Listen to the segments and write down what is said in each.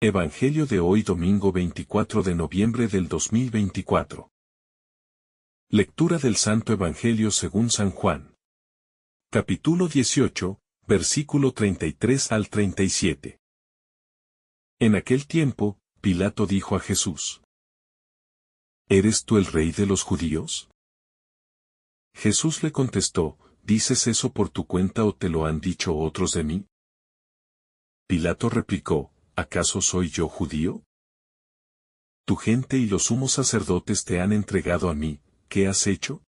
Evangelio de hoy domingo 24 de noviembre del 2024. Lectura del Santo Evangelio según San Juan. Capítulo 18, versículo 33 al 37. En aquel tiempo, Pilato dijo a Jesús: ¿Eres tú el rey de los judíos? Jesús le contestó: ¿Dices eso por tu cuenta o te lo han dicho otros de mí? Pilato replicó: ¿Acaso soy yo judío? Tu gente y los sumos sacerdotes te han entregado a mí, ¿qué has hecho?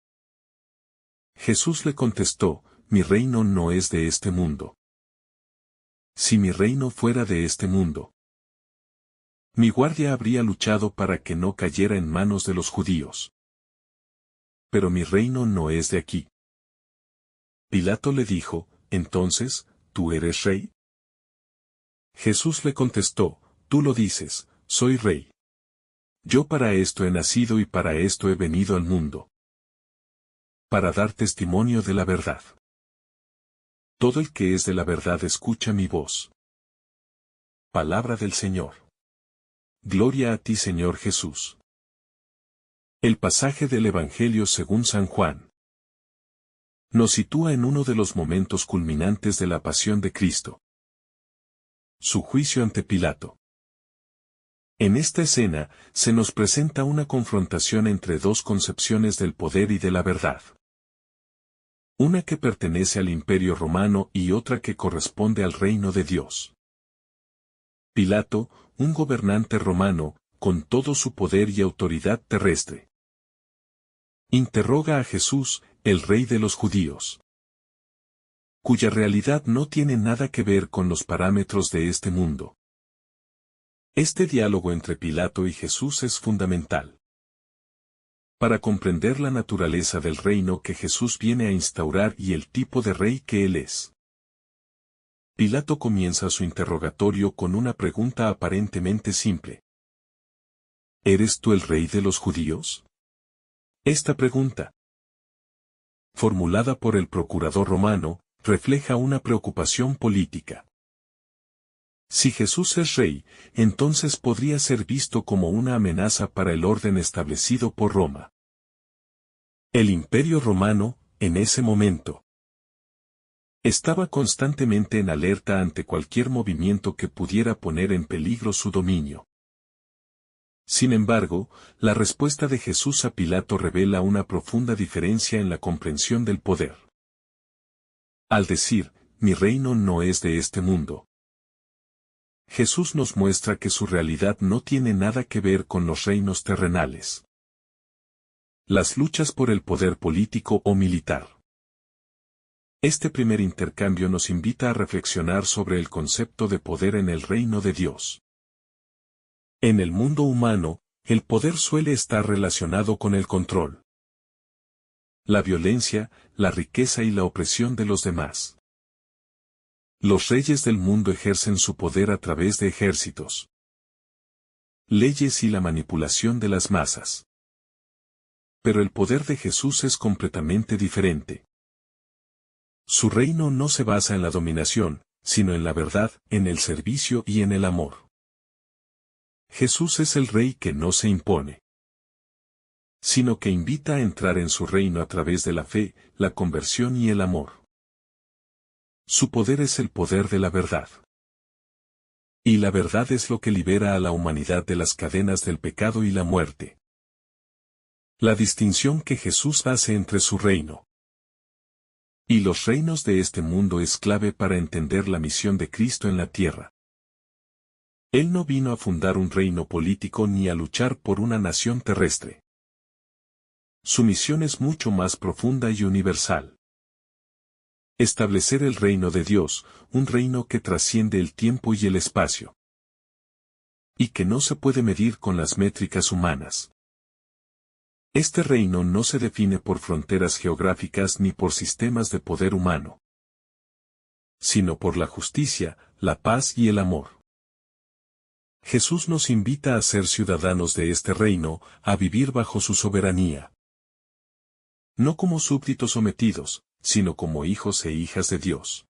Jesús le contestó: Mi reino no es de este mundo. Si mi reino fuera de este mundo, mi guardia habría luchado para que no cayera en manos de los judíos. Pero mi reino no es de aquí. Pilato le dijo: Entonces, ¿tú eres rey? Jesús le contestó: Tú lo dices, soy rey. Yo para esto he nacido y para esto he venido al mundo, para dar testimonio de la verdad. Todo el que es de la verdad escucha mi voz. Palabra del Señor. Gloria a ti, Señor Jesús. El pasaje del Evangelio según San Juan nos sitúa en uno de los momentos culminantes de la pasión de Cristo: su juicio ante Pilato. En esta escena, se nos presenta una confrontación entre dos concepciones del poder y de la verdad. Una que pertenece al Imperio Romano y otra que corresponde al reino de Dios. Pilato, un gobernante romano, con todo su poder y autoridad terrestre, interroga a Jesús, el rey de los judíos, cuya realidad no tiene nada que ver con los parámetros de este mundo. Este diálogo entre Pilato y Jesús es fundamental para comprender la naturaleza del reino que Jesús viene a instaurar y el tipo de rey que él es. Pilato comienza su interrogatorio con una pregunta aparentemente simple: ¿Eres tú el rey de los judíos? Esta pregunta, formulada por el procurador romano, refleja una preocupación política. Si Jesús es rey, entonces podría ser visto como una amenaza para el orden establecido por Roma. El Imperio Romano, en ese momento, estaba constantemente en alerta ante cualquier movimiento que pudiera poner en peligro su dominio. Sin embargo, la respuesta de Jesús a Pilato revela una profunda diferencia en la comprensión del poder. Al decir: mi reino no es de este mundo, Jesús nos muestra que su realidad no tiene nada que ver con los reinos terrenales, las luchas por el poder político o militar. Este primer intercambio nos invita a reflexionar sobre el concepto de poder en el reino de Dios. En el mundo humano, el poder suele estar relacionado con el control, la violencia, la riqueza y la opresión de los demás. Los reyes del mundo ejercen su poder a través de ejércitos, leyes y la manipulación de las masas. Pero el poder de Jesús es completamente diferente. Su reino no se basa en la dominación, sino en la verdad, en el servicio y en el amor. Jesús es el rey que no se impone, sino que invita a entrar en su reino a través de la fe, la conversión y el amor. Su poder es el poder de la verdad. Y la verdad es lo que libera a la humanidad de las cadenas del pecado y la muerte. La distinción que Jesús hace entre su reino y los reinos de este mundo es clave para entender la misión de Cristo en la tierra. Él no vino a fundar un reino político ni a luchar por una nación terrestre. Su misión es mucho más profunda y universal: establecer el reino de Dios, un reino que trasciende el tiempo y el espacio, y que no se puede medir con las métricas humanas. Este reino no se define por fronteras geográficas ni por sistemas de poder humano, sino por la justicia, la paz y el amor. Jesús nos invita a ser ciudadanos de este reino, a vivir bajo su soberanía. No como súbditos sometidos, sino como hijos e hijas de Dios,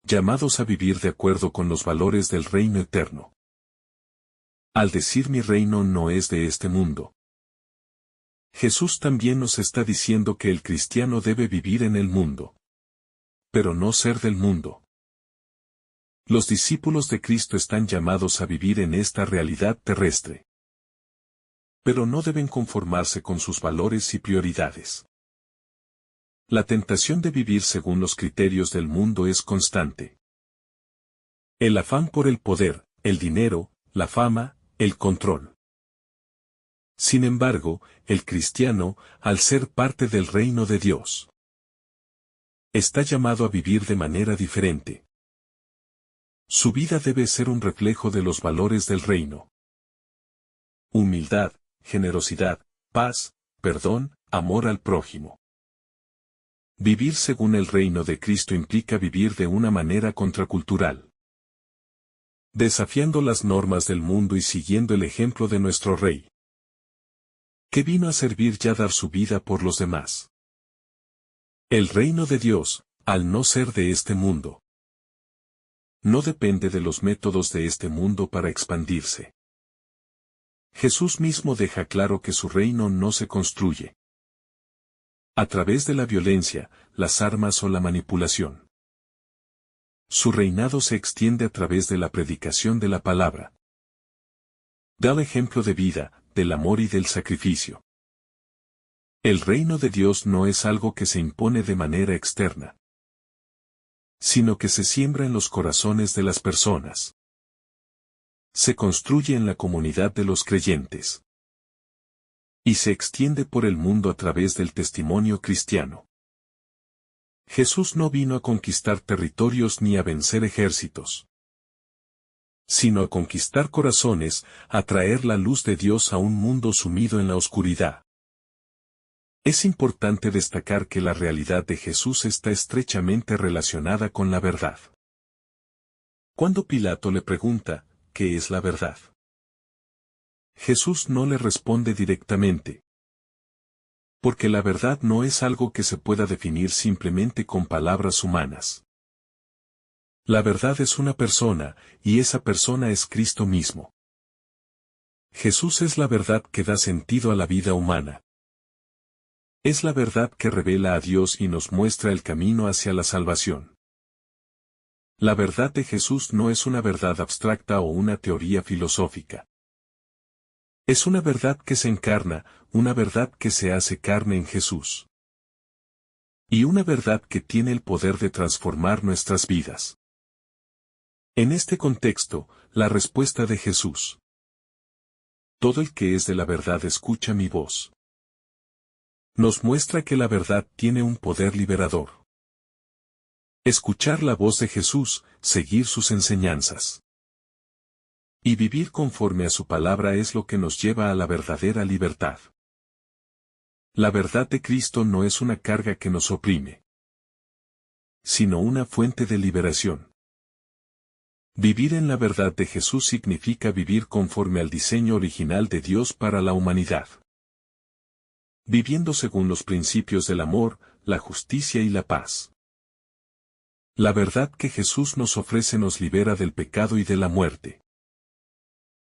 llamados a vivir de acuerdo con los valores del reino eterno. Al decir mi reino no es de este mundo. Jesús también nos está diciendo que el cristiano debe vivir en el mundo, pero no ser del mundo. Los discípulos de Cristo están llamados a vivir en esta realidad terrestre, pero no deben conformarse con sus valores y prioridades. La tentación de vivir según los criterios del mundo es constante. El afán por el poder, el dinero, la fama, el control. Sin embargo, el cristiano, al ser parte del reino de Dios, está llamado a vivir de manera diferente. Su vida debe ser un reflejo de los valores del reino. Humildad, generosidad, paz, perdón, amor al prójimo. Vivir según el reino de Cristo implica vivir de una manera contracultural, desafiando las normas del mundo y siguiendo el ejemplo de nuestro Rey, que vino a servir y a dar su vida por los demás. El reino de Dios, al no ser de este mundo, no depende de los métodos de este mundo para expandirse. Jesús mismo deja claro que su reino no se construye a través de la violencia, las armas o la manipulación. Su reinado se extiende a través de la predicación de la palabra. Da el ejemplo de vida, del amor y del sacrificio. El reino de Dios no es algo que se impone de manera externa, sino que se siembra en los corazones de las personas. Se construye en la comunidad de los creyentes. Y se extiende por el mundo a través del testimonio cristiano. Jesús no vino a conquistar territorios ni a vencer ejércitos, sino a conquistar corazones, a traer la luz de Dios a un mundo sumido en la oscuridad. Es importante destacar que la realidad de Jesús está estrechamente relacionada con la verdad. Cuando Pilato le pregunta, ¿qué es la verdad?, Jesús no le responde directamente, porque la verdad no es algo que se pueda definir simplemente con palabras humanas. La verdad es una persona, y esa persona es Cristo mismo. Jesús es la verdad que da sentido a la vida humana. Es la verdad que revela a Dios y nos muestra el camino hacia la salvación. La verdad de Jesús no es una verdad abstracta o una teoría filosófica. Es una verdad que se encarna, una verdad que se hace carne en Jesús. Y una verdad que tiene el poder de transformar nuestras vidas. En este contexto, la respuesta de Jesús: todo el que es de la verdad escucha mi voz, nos muestra que la verdad tiene un poder liberador. Escuchar la voz de Jesús, seguir sus enseñanzas y vivir conforme a su palabra es lo que nos lleva a la verdadera libertad. La verdad de Cristo no es una carga que nos oprime, sino una fuente de liberación. Vivir en la verdad de Jesús significa vivir conforme al diseño original de Dios para la humanidad. Viviendo según los principios del amor, la justicia y la paz. La verdad que Jesús nos ofrece nos libera del pecado y de la muerte.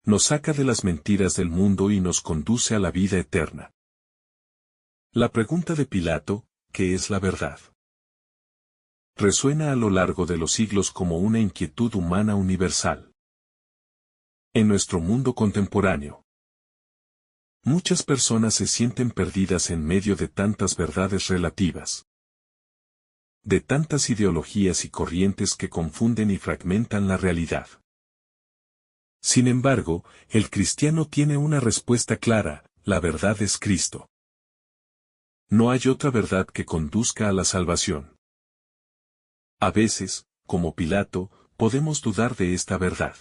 Nos saca de las mentiras del mundo y nos conduce a la vida eterna. La pregunta de Pilato, ¿qué es la verdad?, resuena a lo largo de los siglos como una inquietud humana universal. En nuestro mundo contemporáneo, muchas personas se sienten perdidas en medio de tantas verdades relativas, de tantas ideologías y corrientes que confunden y fragmentan la realidad. Sin embargo, el cristiano tiene una respuesta clara: la verdad es Cristo. No hay otra verdad que conduzca a la salvación. A veces, como Pilato, podemos dudar de esta verdad,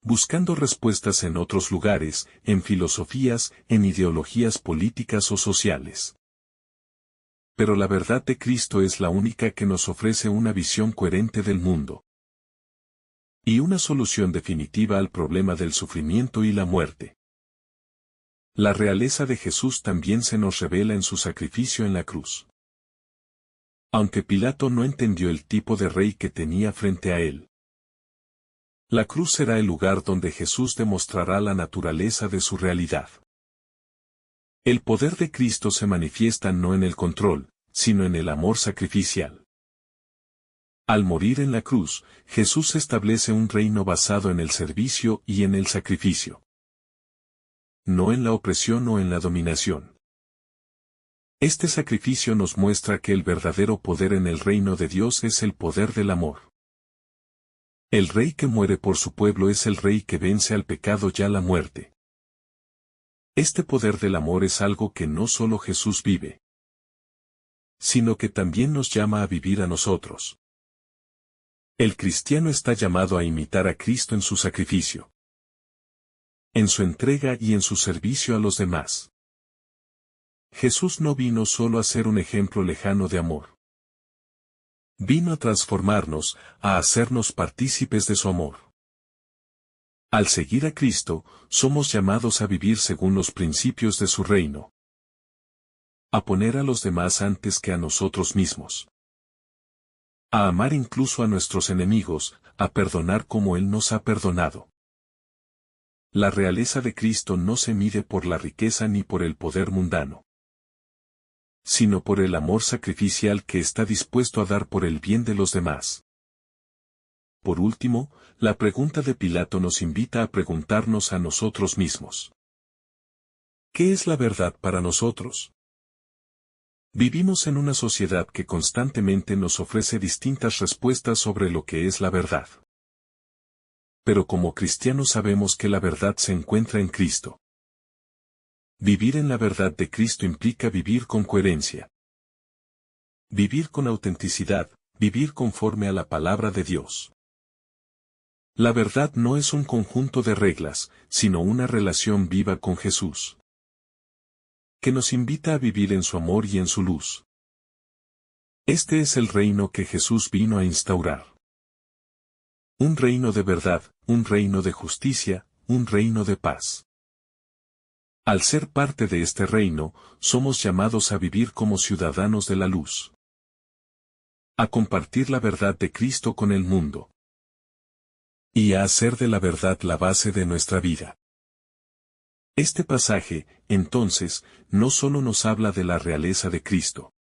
buscando respuestas en otros lugares, en filosofías, en ideologías políticas o sociales. Pero la verdad de Cristo es la única que nos ofrece una visión coherente del mundo y una solución definitiva al problema del sufrimiento y la muerte. La realeza de Jesús también se nos revela en su sacrificio en la cruz. Aunque Pilato no entendió el tipo de rey que tenía frente a él, La cruz será el lugar donde Jesús demostrará la naturaleza de su realidad. El poder de Cristo se manifiesta no en el control, sino en el amor sacrificial. Al morir en la cruz, Jesús establece un reino basado en el servicio y en el sacrificio. No en la opresión o en la dominación. Este sacrificio nos muestra que el verdadero poder en el reino de Dios es el poder del amor. El rey que muere por su pueblo es el rey que vence al pecado y a la muerte. Este poder del amor es algo que no solo Jesús vive, sino que también nos llama a vivir a nosotros. El cristiano está llamado a imitar a Cristo en su sacrificio, en su entrega y en su servicio a los demás. Jesús no vino solo a ser un ejemplo lejano de amor. Vino a transformarnos, a hacernos partícipes de su amor. Al seguir a Cristo, somos llamados a vivir según los principios de su reino. A poner a los demás antes que a nosotros mismos. A amar incluso a nuestros enemigos, a perdonar como Él nos ha perdonado. La realeza de Cristo no se mide por la riqueza ni por el poder mundano, sino por el amor sacrificial que está dispuesto a dar por el bien de los demás. Por último, la pregunta de Pilato nos invita a preguntarnos a nosotros mismos. ¿Qué es la verdad para nosotros? Vivimos en una sociedad que constantemente nos ofrece distintas respuestas sobre lo que es la verdad. Pero como cristianos sabemos que la verdad se encuentra en Cristo. Vivir en la verdad de Cristo implica vivir con coherencia. Vivir con autenticidad, vivir conforme a la palabra de Dios. La verdad no es un conjunto de reglas, sino una relación viva con Jesús, que nos invita a vivir en su amor y en su luz. Este es el reino que Jesús vino a instaurar. Un reino de verdad, un reino de justicia, un reino de paz. Al ser parte de este reino, somos llamados a vivir como ciudadanos de la luz. A compartir la verdad de Cristo con el mundo. Y a hacer de la verdad la base de nuestra vida. Este pasaje, entonces, no solo nos habla de la realeza de Cristo,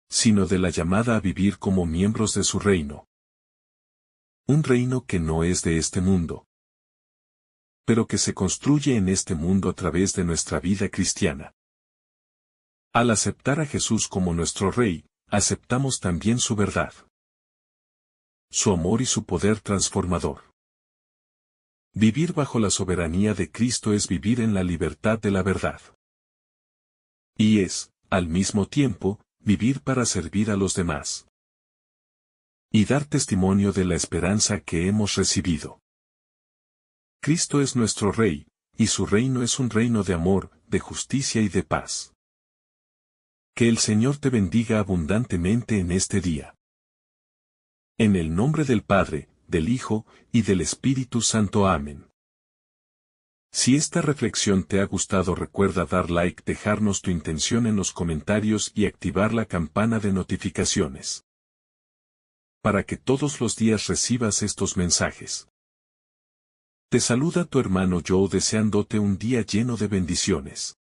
sino de la llamada a vivir como miembros de su reino. Un reino que no es de este mundo, pero que se construye en este mundo a través de nuestra vida cristiana. Al aceptar a Jesús como nuestro Rey, aceptamos también su verdad, su amor y su poder transformador. Vivir bajo la soberanía de Cristo es vivir en la libertad de la verdad. Y es, al mismo tiempo, vivir para servir a los demás. Y dar testimonio de la esperanza que hemos recibido. Cristo es nuestro Rey, y su reino es un reino de amor, de justicia y de paz. Que el Señor te bendiga abundantemente en este día. En el nombre del Padre, del Hijo, y del Espíritu Santo. Amén. Si esta reflexión te ha gustado, recuerda dar like, dejarnos tu intención en los comentarios y activar la campana de notificaciones, para que todos los días recibas estos mensajes. Te saluda tu hermano Joe deseándote un día lleno de bendiciones.